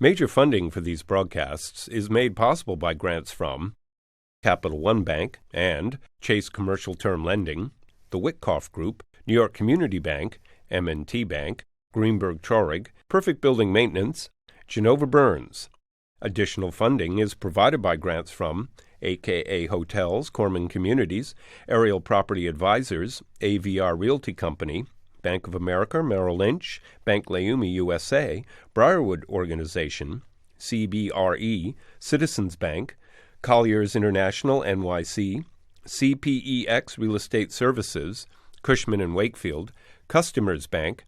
Major funding for these broadcasts is made possible by grants from Capital One Bank and Chase Commercial Term Lending, the Witkoff Group, New York Community Bank, M&T Bank, Greenberg Traurig, Perfect Building Maintenance, Genova Burns. Additional funding is provided by grants from AKA Hotels, Corman Communities, Aerial Property Advisors, AVR Realty Company, Bank of America, Merrill Lynch, Bank Leumi USA, Briarwood Organization, CBRE, Citizens Bank, Colliers International NYC, CPEX Real Estate Services, Cushman & Wakefield, Customers Bank,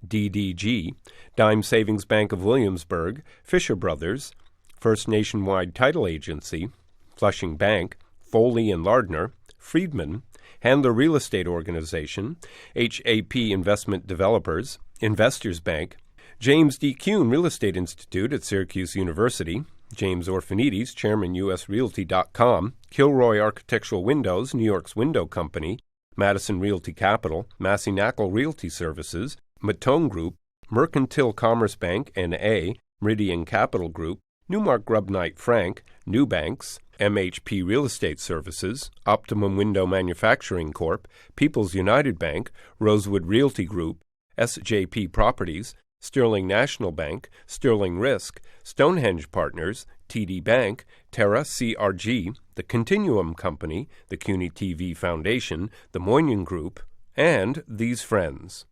DDG, Dime Savings Bank of Williamsburg, Fisher Brothers, First Nationwide Title Agency, Flushing Bank, Foley & Lardner, Friedman, Handler Real Estate Organization, HAP Investment Developers, Investors Bank, James D. Kuhn Real Estate Institute at Syracuse University, James Orphanides, Chairman USRealty.com, Kilroy Architectural Windows, New York's Window Company, Madison Realty Capital, Massey Knackle Realty Services, Matone Group, Mercantile Commerce Bank, N.A., Meridian Capital Group, Newmark Grubb Knight Frank, Newbanks, MHP Real Estate Services, Optimum Window Manufacturing Corp., People's United Bank, Rosewood Realty Group, SJP Properties, Sterling National Bank, Sterling Risk, Stonehenge Partners, TD Bank, Terra CRG, the Continuum Company, the CUNY TV Foundation, the Moynihan Group, and these friends.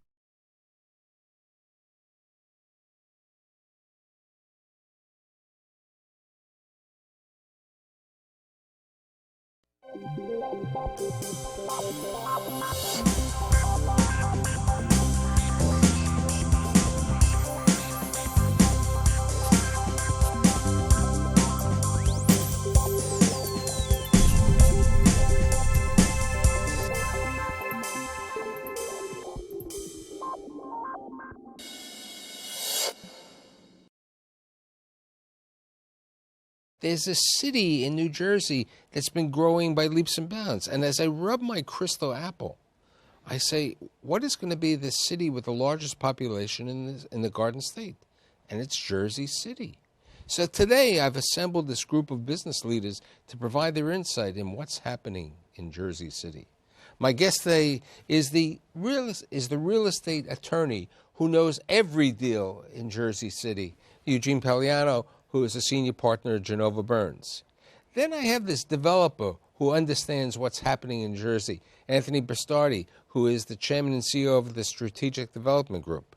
There's a city in New Jersey that's been growing by leaps and bounds. And as I rub my crystal apple, I say, what is going to be the city with the largest population in the Garden State? And it's Jersey City. So today I've assembled this group of business leaders to provide their insight in what's happening in Jersey City. My guest today is the real estate attorney who knows every deal in Jersey City, Eugene Paolino, who is a senior partner at Genova Burns. Then I have this developer who understands what's happening in Jersey, Anthony Bastardi, who is the chairman and CEO of the Strategic Development Group.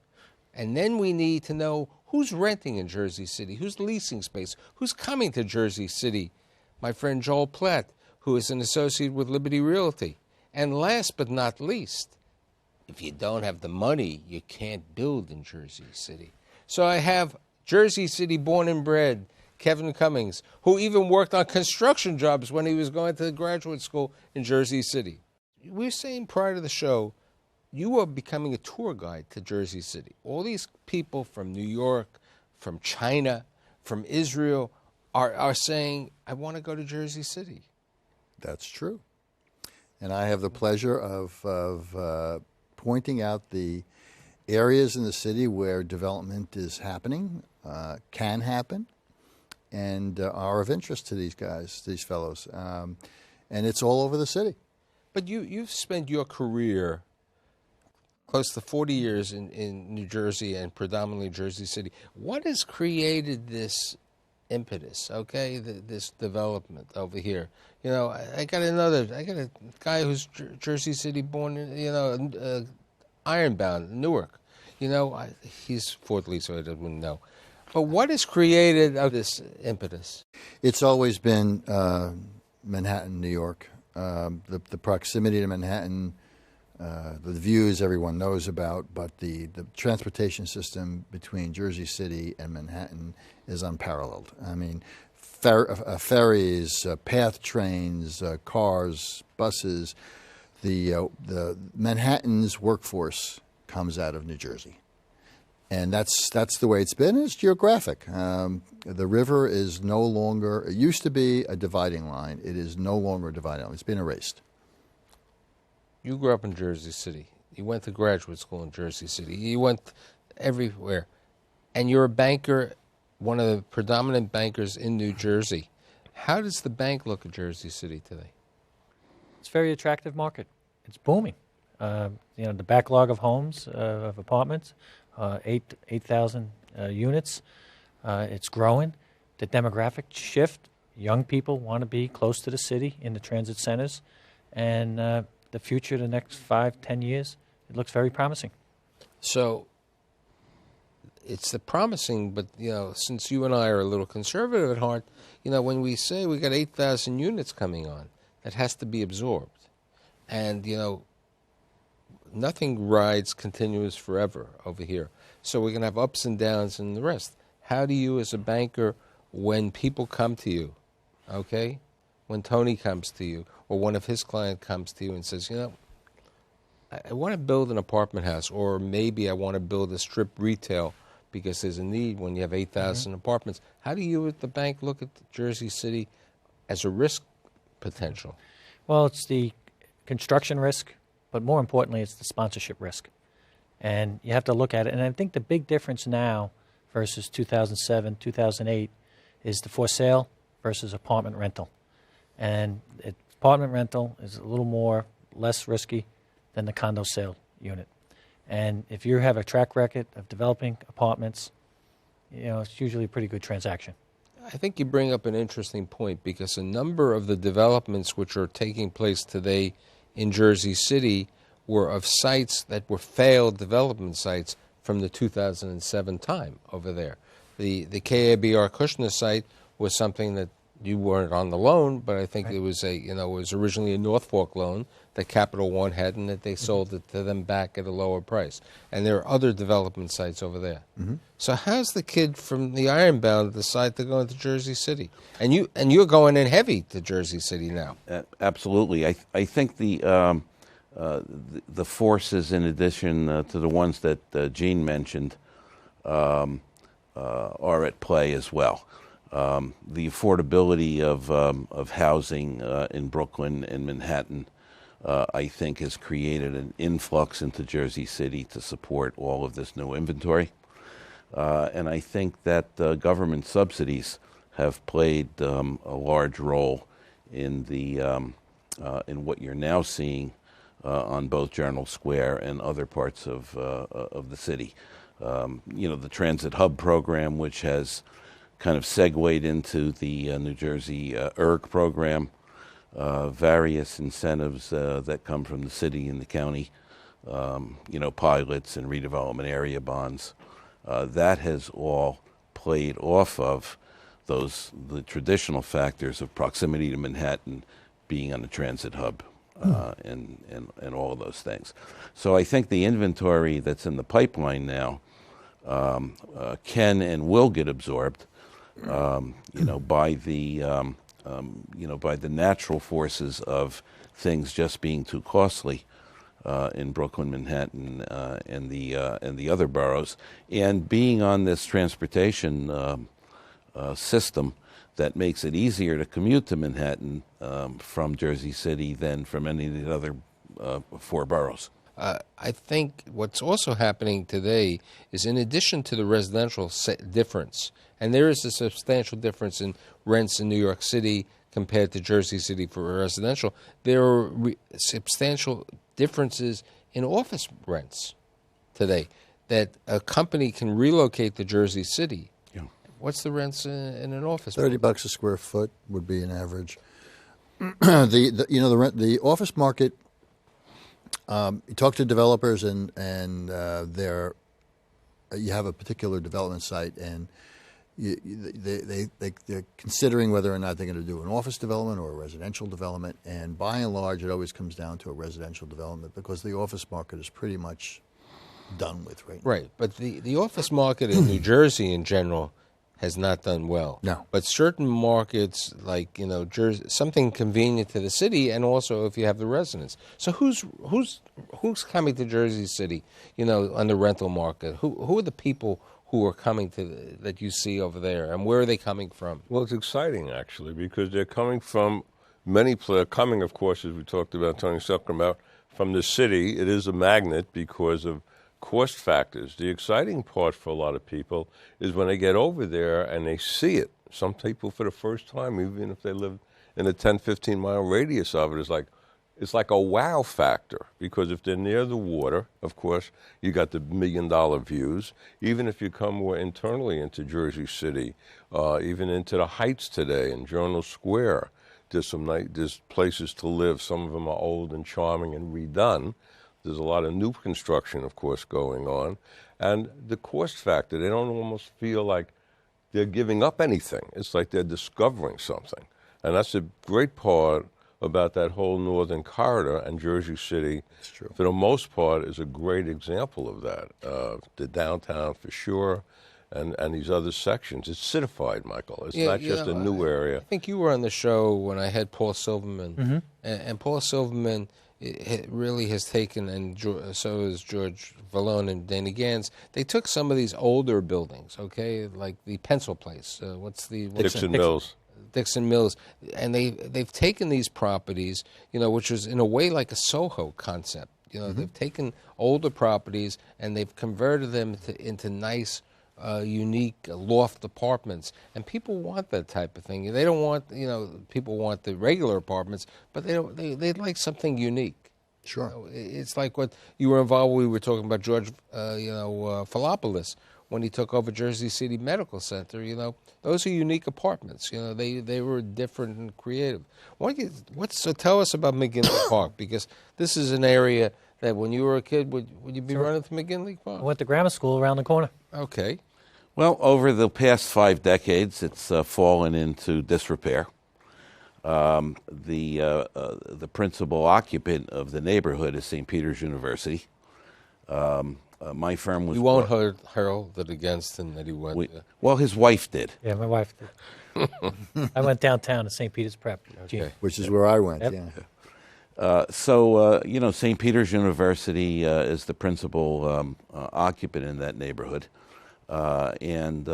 And then we need to know who's renting in Jersey City, who's leasing space, who's coming to Jersey City. My friend Joel Platt, who is an associate with Liberty Realty. And last but not least, if you don't have the money, you can't build in Jersey City. So I have Jersey City born and bred Kevin Cummings, who even worked on construction jobs when he was going to graduate school in Jersey City. We were saying prior to the show, you are becoming a tour guide to Jersey City. All these people from New York, from China, from Israel are saying, I want to go to Jersey City. That's true. And I have the pleasure of pointing out the areas in the city where development is happening, can happen, and are of interest to these guys, these fellows. And it's all over the city. But you've spent your career close to 40 years in New Jersey and predominantly Jersey City. What has created this impetus, okay, this development over here? You know, I got a guy who's Jersey City born, Ironbound, Newark. You know, he's Fort Lee, so I wouldn't know. But what has created this impetus? It's always been Manhattan, New York. The proximity to Manhattan, the views everyone knows about, but the transportation system between Jersey City and Manhattan is unparalleled. I mean, ferries, path trains, cars, buses. The Manhattan's workforce comes out of New Jersey. And that's the way it's been. It's geographic. The river is no longer, it used to be a dividing line. It is no longer a dividing line. It's been erased. You grew up in Jersey City. You went to graduate school in Jersey City. You went everywhere. And you're a banker one of the predominant bankers in New Jersey. How does the bank look at Jersey City today? It's a very attractive market. It's booming. The backlog of homes, of apartments, 8,000 units. It's growing. The demographic shift. Young people want to be close to the city in the transit centers. And the future, the next 5-10 years, it looks very promising. So it's the promising, but, since you and I are a little conservative at heart, when we say we got 8,000 units coming on, that has to be absorbed. And, nothing rides continuous forever over here. So we're going to have ups and downs and the rest. How do you, as a banker, when people come to you, okay, when Tony comes to you or one of his clients comes to you and says, I want to build an apartment house, or maybe I want to build a strip retail because there's a need when you have 8,000 apartments. How do you at the bank look at Jersey City as a risk potential? Well, it's the construction risk, but more importantly, it's the sponsorship risk. And you have to look at it. And I think the big difference now versus 2007, 2008 is the for sale versus apartment rental. And apartment rental is a little more, less risky than the condo sale unit. And if you have a track record of developing apartments, it's usually a pretty good transaction. I think you bring up an interesting point, because a number of the developments which are taking place today in Jersey City were of sites that were failed development sites from the 2007 time over there. The KABR Kushner site was something that you weren't on the loan, but I think it was it was originally a North Fork loan that Capital One had, and that they sold it to them back at a lower price. And there are other development sites over there. So how's the kid from the Ironbound decide to go into Jersey City? And you're going in heavy to Jersey City now. Absolutely. I think the forces, in addition to the ones that Gene mentioned, are at play as well. The affordability of housing in Brooklyn and Manhattan, I think, has created an influx into Jersey City to support all of this new inventory. And I think that government subsidies have played a large role in in what you're now seeing on both Journal Square and other parts of the city. The Transit Hub program, which has kind of segued into the New Jersey ERG program, various incentives that come from the city and the county, pilots and redevelopment area bonds. That has all played off of the traditional factors of proximity to Manhattan, being on the transit hub, and all of those things. So I think the inventory that's in the pipeline now can and will get absorbed, by the natural forces of things just being too costly in Brooklyn, Manhattan, and the other boroughs, and being on this transportation system that makes it easier to commute to Manhattan from Jersey City than from any of the other four boroughs. I think what's also happening today is, in addition to the residential difference, and there is a substantial difference in rents in New York City compared to Jersey City for residential, there are substantial differences in office rents today, that a company can relocate to Jersey City. Yeah. What's the rents in an office? $30 a square foot would be an average. The office market. You talk to developers, and you have a particular development site, and they're considering whether or not they're going to do an office development or a residential development. And by and large, it always comes down to a residential development, because the office market is pretty much done with right now. Right, but the office market in New Jersey in general has not done well. No. But certain markets, like, Jersey, something convenient to the city, and also if you have the residents. So who's coming to Jersey City, on the rental market? Who are the people who are coming that you see over there, and where are they coming from? Well, it's exciting, actually, because they're coming from many places. Coming, of course, as we talked about, Tony Sucker, about from the city. It is a magnet because of cost factors. The exciting part for a lot of people is when they get over there and they see it. Some people for the first time, even if they live in a 10, 15-mile radius of it, it's like a wow factor, because if they're near the water, of course, you got the million-dollar views. Even if you come more internally into Jersey City, even into the Heights today in Journal Square, there's places to live. Some of them are old and charming and redone. There's a lot of new construction, of course, going on. And the cost factor, they don't almost feel like they're giving up anything. It's like they're discovering something. And that's a great part about that whole northern corridor, and Jersey City, for the most part, is a great example of that. The downtown, for sure, and these other sections. It's citified, Michael. It's not just a new area. I think you were on the show when I had Paul Silverman, and Paul Silverman really has taken, and so is George Vallone and Danny Gans. They took some of these older buildings, okay, like the Pencil Place. Dixon Mills. Dixon Mills, and they've taken these properties, which was in a way like a Soho concept. They've taken older properties and they've converted them into nice, unique loft apartments, and people want that type of thing. They don't want, people want the regular apartments, but they'd like something unique. Sure, it's like what you were involved. We were talking about George, Philopoulos, when he took over Jersey City Medical Center. Those are unique apartments. They were different and creative. So tell us about McKinley Park, because this is an area that when you were a kid, would you be running to McKinley Park? I went to grammar school around the corner. Okay. Well, over the past 5 decades, it's fallen into disrepair. The principal occupant of the neighborhood is St. Peter's University. My firm was... You won't hurl it against him that he went there. Well, his wife did. Yeah, my wife did. I went downtown to St. Peter's Prep. Okay. which is where I went, Yep. yeah. St. Peter's University is the principal occupant in that neighborhood. And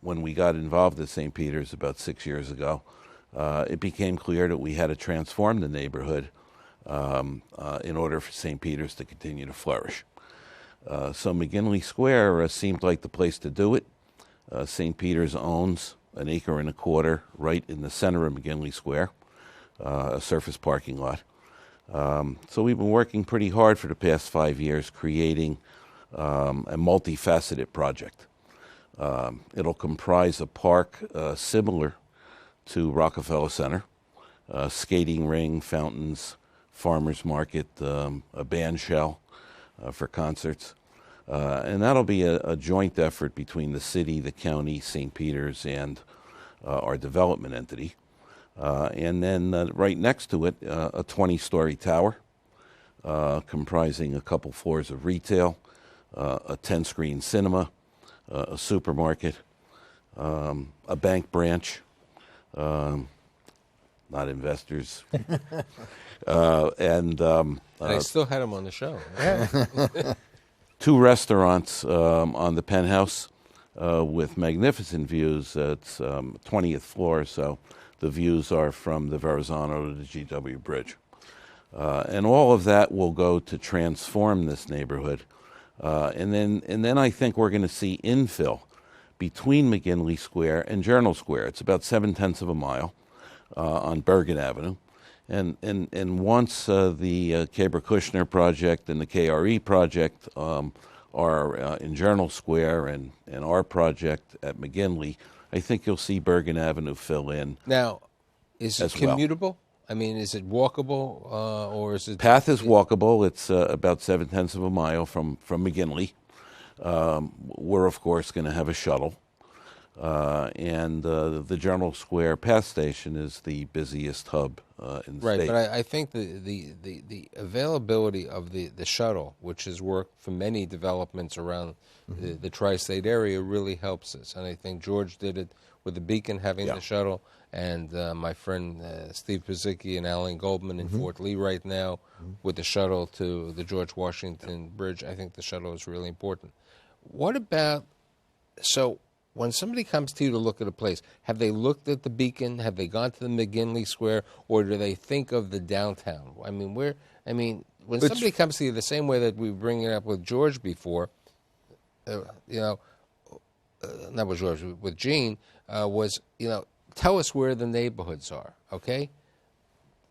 when we got involved at St. Peter's about 6 years ago, it became clear that we had to transform the neighborhood in order for St. Peter's to continue to flourish. So McKinley Square seemed like the place to do it. St. Peter's owns 1.25 acres right in the center of McKinley Square, a surface parking lot. So we've been working pretty hard for the past 5 years creating a multifaceted project. It'll comprise a park similar to Rockefeller Center, skating ring, fountains, farmers market, a band shell for concerts. And that'll be a joint effort between the city, the county, St. Peter's, and our development entity. And then right next to it, a 20-story tower comprising a couple floors of retail, a 10-screen cinema, a supermarket, a bank branch, not investors, and I still had him on the show. 2 restaurants on the penthouse with magnificent views. It's 20th floor, so the views are from the Verrazano to the GW Bridge. And all of that will go to transform this neighborhood. And then I think we're going to see infill between McKinley Square and Journal Square. It's about 0.7 of a mile on Bergen Avenue. And once the Kaber-Kushner project and the KRE project are in Journal Square and our project at McKinley, I think you'll see Bergen Avenue fill in. Now, is it commutable? Well. I mean, is it walkable or is it... Path is walkable. It's about 0.7 of a mile from McKinley. We're, of course, going to have a shuttle. And the Journal Square Path Station is the busiest hub in the state. Right, but I think the availability of the shuttle, which has worked for many developments around the tri-state area, really helps us. And I think George did it with the Beacon having the shuttle, and my friend Steve Pizicki and Alan Goldman in Fort Lee right now with the shuttle to the George Washington Bridge. I think the shuttle is really important. What about... So when somebody comes to you to look at a place, have they looked at the Beacon? Have they gone to the McKinley Square? Or do they think of the downtown? I mean, when somebody comes to you the same way that we bring it up with George before, not with George, with Gene, was, tell us where the neighborhoods are, okay?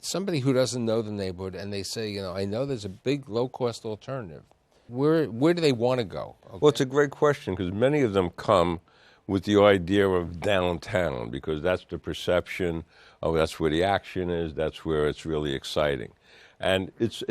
Somebody who doesn't know the neighborhood and they say, I know there's a big low-cost alternative. Where do they want to go? Okay? Well, it's a great question because many of them come with the idea of downtown because that's the perception of that's where the action is, that's where it's really exciting. And it's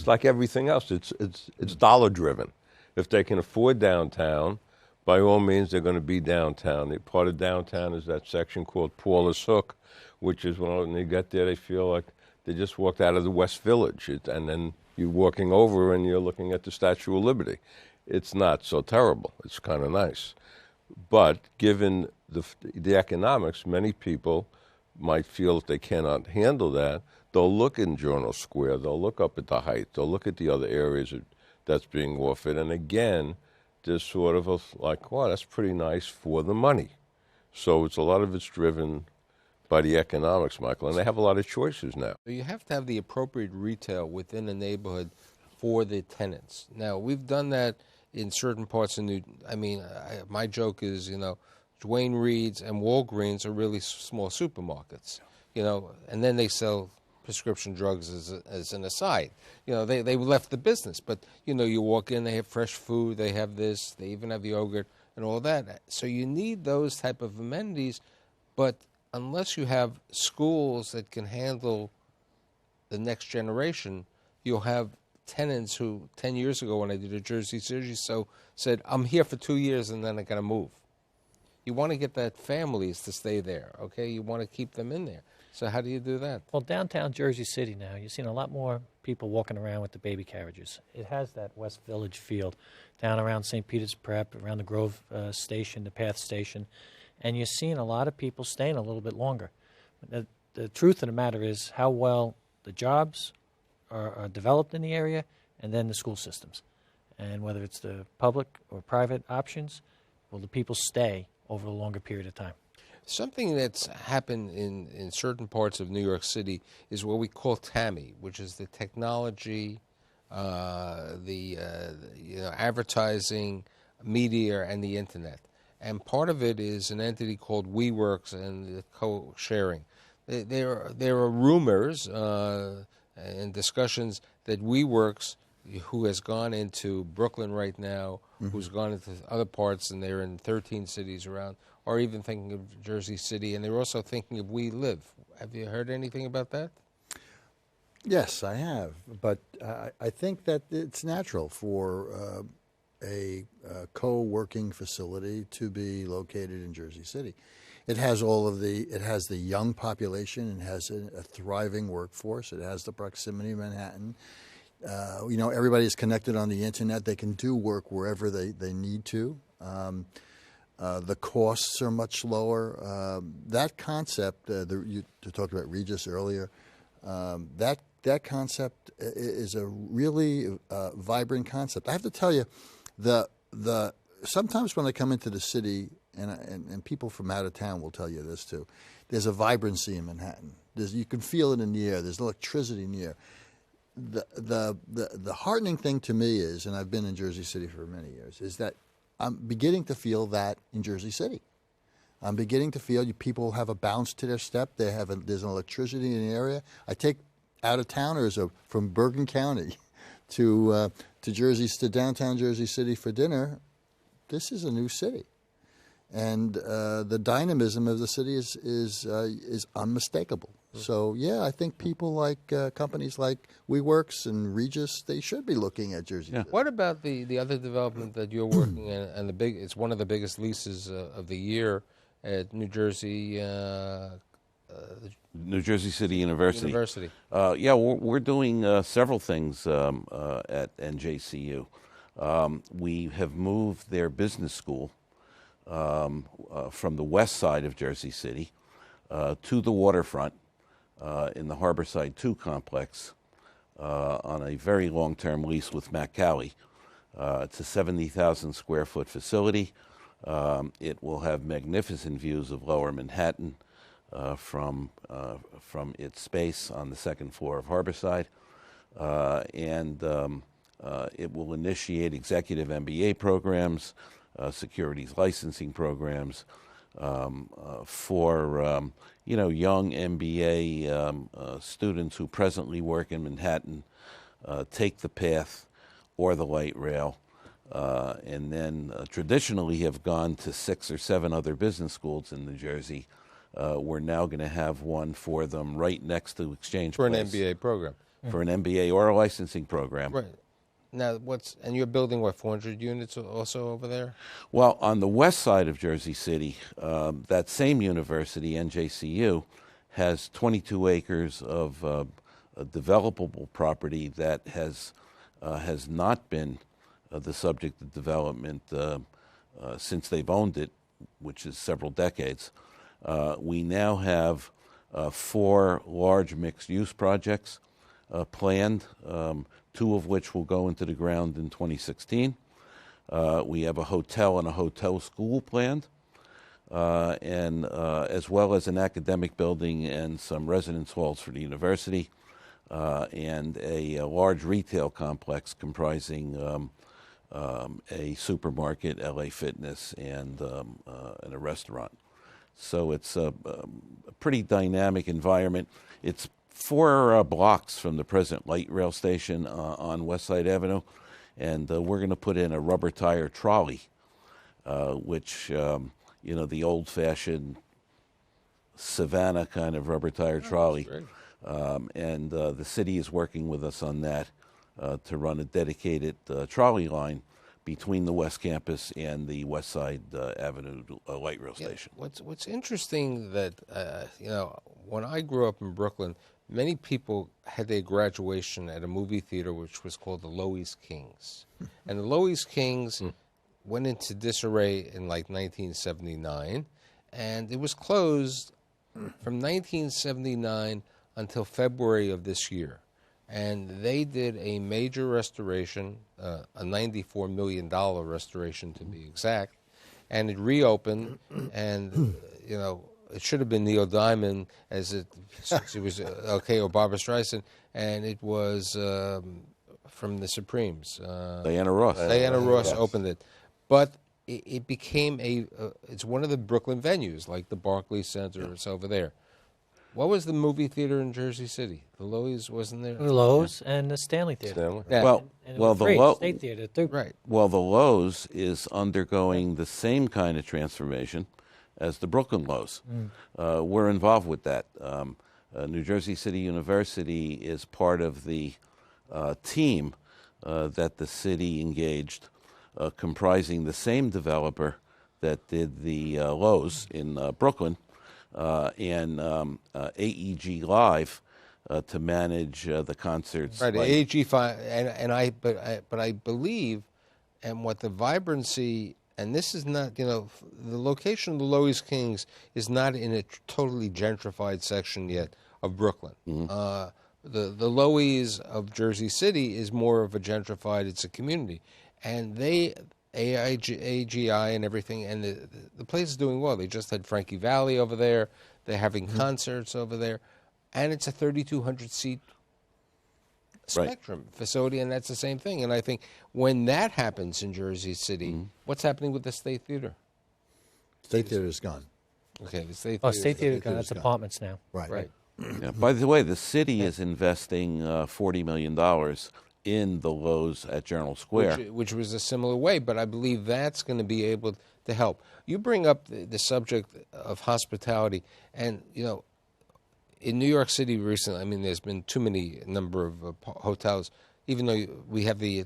like everything else. It's dollar driven. If they can afford downtown, by all means they're going to be downtown. Part of downtown is that section called Paulus Hook, which is when they get there they feel like they just walked out of the West Village, and then you're walking over and you're looking at the Statue of Liberty. It's not so terrible. It's kind of nice. But given the economics, many people might feel if they cannot handle that, they'll look in Journal Square, they'll look up at the Hyatt, they'll look at the other areas that's being offered. And again, there's sort of like, wow, that's pretty nice for the money. So a lot of it's driven by the economics, Michael, and they have a lot of choices now. You have to have the appropriate retail within a neighborhood for the tenants. Now, we've done that in certain parts of my joke is, Duane Reade's and Walgreens are really small supermarkets, and then they sell prescription drugs as an aside. They left the business, but, you walk in, they have fresh food, they have this, they even have yogurt and all that. So you need those type of amenities, but unless you have schools that can handle the next generation, you'll have tenants who 10 years ago when I did a Jersey City show said, I'm here for 2 years and then I got to move. You want to get that families to stay there, okay? You want to keep them in there. So how do you do that? Well, downtown Jersey City now, you've seen a lot more people walking around with the baby carriages. It has that West Village feel down around St. Peter's Prep, around the Grove Station, the Path Station, and you're seeing a lot of people staying a little bit longer. The truth of the matter is how well the jobs are developed in the area, and then the school systems. And whether it's the public or private options, will the people stay over a longer period of time? Something that's happened in certain parts of New York City is what we call TAMI, which is the technology, advertising, media, and the internet. And part of it is an entity called WeWorks and the co-sharing. There are rumors and discussions that WeWorks, who has gone into Brooklyn right now, who's gone into other parts, and they're in 13 cities around, are even thinking of Jersey City, and they're also thinking of We Live. Have you heard anything about that? Yes, I have, but I think that it's natural for a co-working facility to be located in Jersey City. It has it has the young population, it has a thriving workforce, it has the proximity of Manhattan. Everybody is connected on the internet. They can do work wherever they need to. The costs are much lower. That concept, you talked about Regis earlier, that concept is a really vibrant concept. I have to tell you, sometimes when I come into the city, and people from out of town will tell you this too, there's a vibrancy in Manhattan. You can feel it in the air. There's electricity in the air. The heartening thing to me is, and I've been in Jersey City for many years, is that I'm beginning to feel that in Jersey City. I'm beginning to feel people have a bounce to their step. There's an electricity in the area. I take out-of-towners from Bergen County to downtown Jersey City for dinner. This is a new city, and the dynamism of the city is unmistakable. So yeah, I think people like companies like WeWorks and Regis, they should be looking at Jersey. Yeah. What about the other development that you're working in, and it's one of the biggest leases of the year at New Jersey. New Jersey City University. We're doing several things at NJCU. We have moved their business school from the west side of Jersey City to the waterfront in the Harborside 2 complex on a very long-term lease with McKinley. It's a 70,000 square foot facility. It will have magnificent views of lower Manhattan from its space on the second floor of Harborside. and it will initiate executive MBA programs, securities licensing programs for young MBA students who presently work in Manhattan, take the path or the light rail, and then traditionally have gone to 6 or 7 other business schools in New Jersey. We're now going to have one for them right next to Exchange For an Place. MBA program. For an MBA or a licensing program. Right. Now, and you're building, 400 units also over there? Well, on the west side of Jersey City, that same university, NJCU, has 22 acres of a developable property that has not been the subject of development since they've owned it, which is several decades. We now have 4 large mixed-use projects planned, 2 of which will go into the ground in 2016. We have a hotel and a hotel school planned, and as well as an academic building and some residence halls for the university, and a large retail complex comprising a supermarket, LA Fitness, and a restaurant. So it's a pretty dynamic environment. It's 4 blocks from the present light rail station on West Side Avenue, and we're going to put in a rubber tire trolley, which, the old-fashioned Savannah kind of rubber tire trolley. And the city is working with us on that to run a dedicated trolley line between the West Campus and the West Side Avenue light rail station. What's interesting that, when I grew up in Brooklyn, many people had their graduation at a movie theater which was called the Loews Kings. And the Loews Kings went into disarray in 1979, and it was closed from 1979 until February of this year. And they did a major restoration, a $94 million restoration to be exact, and it reopened, and, it should have been Neil Diamond since it was or Barbra Streisand, and it was from the Supremes. Diana Ross. Diana Ross Yes. opened it. But it became it's one of the Brooklyn venues, like the Barclays Center is over there. What was the movie theater in Jersey City? The Loews wasn't there? The Lowe's and the Stanley Theater. Stanley. Yeah. And it was free, State Theater, too. Right. Well, the Lowe's is undergoing the same kind of transformation as the Brooklyn Lowe's. We're involved with that. New Jersey City University is part of the team that the city engaged, comprising the same developer that did the Lowe's in Brooklyn, and AEG Live to manage the concerts. Right, AEG, but I believe, and what the vibrancy, and this is not, the location of the Loews Kings is not in a totally gentrified section yet of Brooklyn. The Loews of Jersey City is more of a gentrified, it's a community. And AGI and everything, and the place is doing well. They just had Frankie Valli over there. They're having concerts over there. And it's a 3,200-seat Spectrum facility, and that's the same thing. And I think when that happens in Jersey City, what's happening with the State Theater? State Theater is gone. Okay, the State Theater. Oh, State Theater, Theater's that's gone. apartments now. Right. Yeah. By the way, the city is investing $40 million in the Lowe's at Journal Square. Which was a similar way, but I believe that's going to be able to help. You bring up the subject of hospitality, and, in New York City recently, there's been too many number of hotels, even though we have the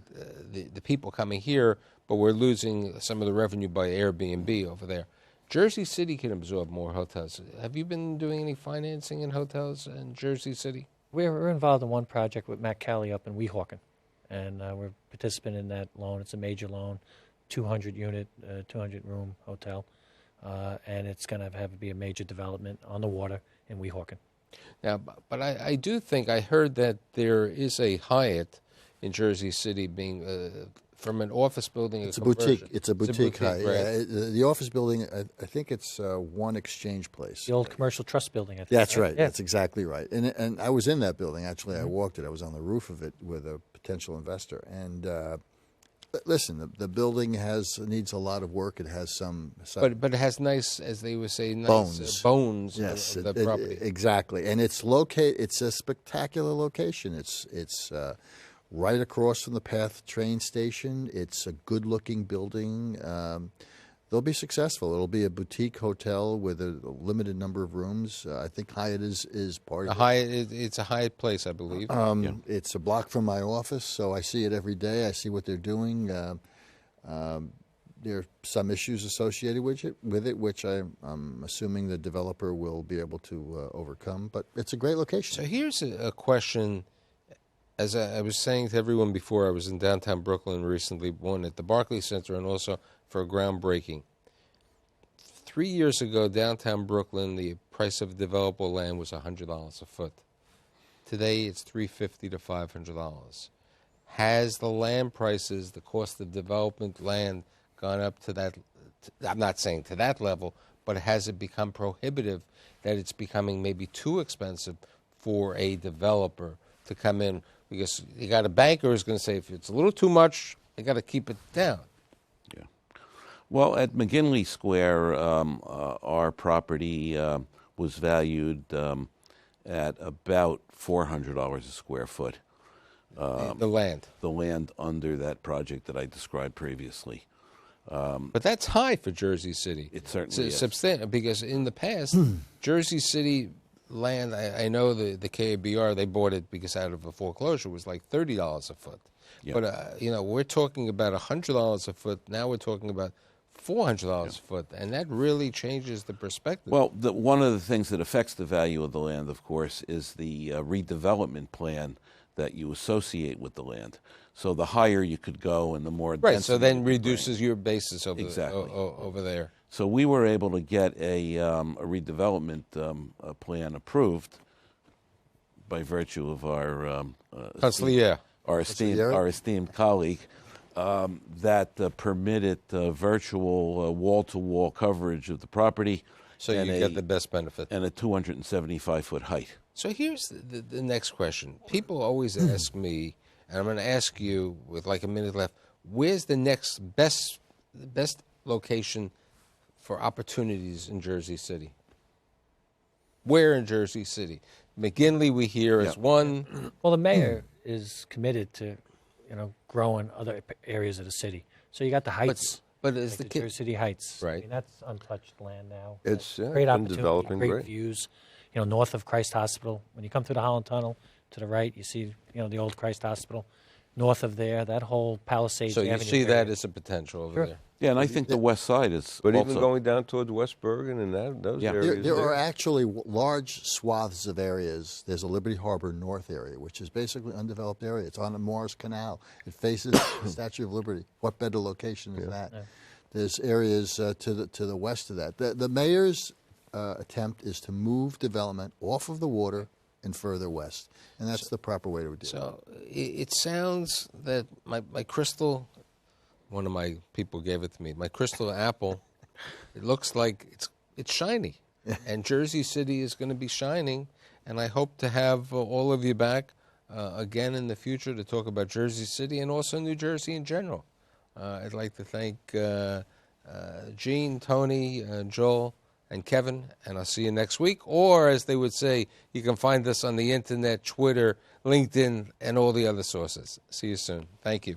people coming here, but we're losing some of the revenue by Airbnb over there. Jersey City can absorb more hotels. Have you been doing any financing in hotels in Jersey City? We're involved in one project with Matt Kelly up in Weehawken, and we're a participant in that loan. It's a major loan, 200-unit, 200-room hotel, and it's going to be a major development on the water in Weehawken. Now, but I do think I heard that there is a Hyatt in Jersey City being from an office building. It's a boutique. It's a boutique. Right? The office building, I think it's One Exchange Place. The old commercial trust building, I think. That's right. Yeah. That's exactly right. And I was in that building, actually. I walked it. I was on the roof of it with a potential investor. And listen, the building needs a lot of work. It has some but it has nice, as they would say, nice bones yes, of the property. Exactly. And it's a spectacular location. It's right across from the Path train station. It's a good-looking building. They'll be successful. It'll be a boutique hotel with a limited number of rooms. I think Hyatt is part of it. It's a Hyatt Place, I believe. It's a block from my office, so I see it every day. I see what they're doing. There are some issues associated with it, which I'm assuming the developer will be able to overcome. But it's a great location. So here's a question. As I was saying to everyone before, I was in downtown Brooklyn recently, one at the Barclays Center and also for a groundbreaking. 3 years ago, downtown Brooklyn, the price of developable land was $100 a foot. Today, it's $350 to $500. Has the land prices, the cost of development land, gone up to that? I'm not saying to that level, but has it become prohibitive that it's becoming maybe too expensive for a developer to come in? Because you got a banker who's going to say if it's a little too much, they got to keep it down. Yeah. Well, at McKinley Square, our property was valued at about $400 a square foot. The land. The land under that project that I described previously. But that's high for Jersey City. It certainly is. Substantial, because in the past, Jersey City land, I know the KBR, they bought it because out of a foreclosure, was like $30 a foot. Yep. But, we're talking about $100 a foot. Now we're talking about $400 a foot, and that really changes the perspective. Well, one of the things that affects the value of the land, of course, is the redevelopment plan that you associate with the land. So the higher you could go and the more right, density so then reduces your basis over, exactly. Over there. So we were able to get a redevelopment plan approved by virtue of our esteemed colleague that permitted virtual wall-to-wall coverage of the property. So you get the best benefit. And a 275-foot height. So here's the next question. People always ask me, and I'm going to ask you with like a minute left, where's the next best location for opportunities in Jersey City? Where in Jersey City? McKinley, we hear, is one. Well, the mayor is committed to, growing other areas of the city. So you got the Heights. But it's like the Jersey City Heights. Right. I mean, that's untouched land now. It's great opportunity, developing great views. North of Christ Hospital. When you come through the Holland Tunnel, to the right, you see, the old Christ Hospital. North of there, that whole Palisades Avenue. So you see that as a potential over there. Yeah, and I think the west side is But also, even going down towards West Bergen and those areas. There are actually large swaths of areas. There's a Liberty Harbor North area, which is basically undeveloped area. It's on the Morris Canal. It faces the Statue of Liberty. What better location is that? Yeah. There's areas to the west of that. The mayor's attempt is to move development off of the water and further west, and that's the proper way to do it. So it sounds that my crystal, one of my people gave it to me, my crystal apple, it looks like it's shiny, and Jersey City is going to be shining, and I hope to have all of you back again in the future to talk about Jersey City and also New Jersey in general. I'd like to thank Gene, Tony, Joel, and Kevin, and I'll see you next week. Or, as they would say, you can find us on the internet, Twitter, LinkedIn, and all the other sources. See you soon. Thank you.